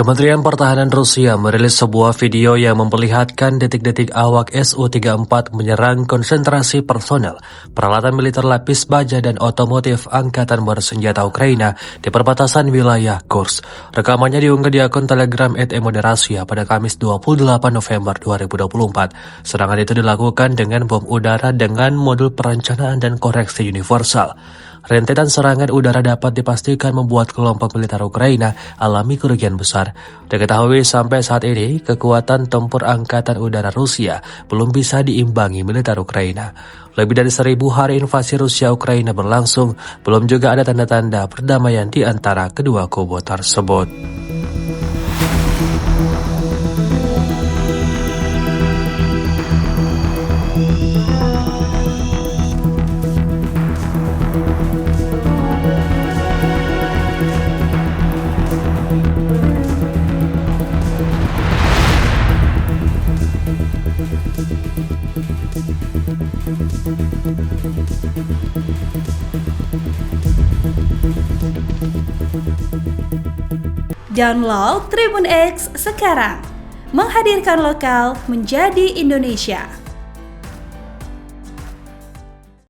Kementerian Pertahanan Rusia merilis sebuah video yang memperlihatkan detik-detik awak Su-34 menyerang konsentrasi personel, peralatan militer lapis baja dan otomotif Angkatan Bersenjata Ukraina di perbatasan wilayah Kursk. Rekamannya diunggah di akun Telegram @emoderasia pada Kamis 28 November 2024. Serangan itu dilakukan dengan bom udara dengan modul perencanaan dan koreksi universal. Rentetan serangan udara dapat dipastikan membuat kelompok militer Ukraina alami kerugian besar. Diketahui sampai saat ini, kekuatan tempur Angkatan Udara Rusia belum bisa diimbangi militer Ukraina. Lebih dari 1.000 hari invasi Rusia Ukraina berlangsung, belum juga ada tanda-tanda perdamaian di antara kedua kubu tersebut. Download Tribun X sekarang, menghadirkan lokal menjadi Indonesia.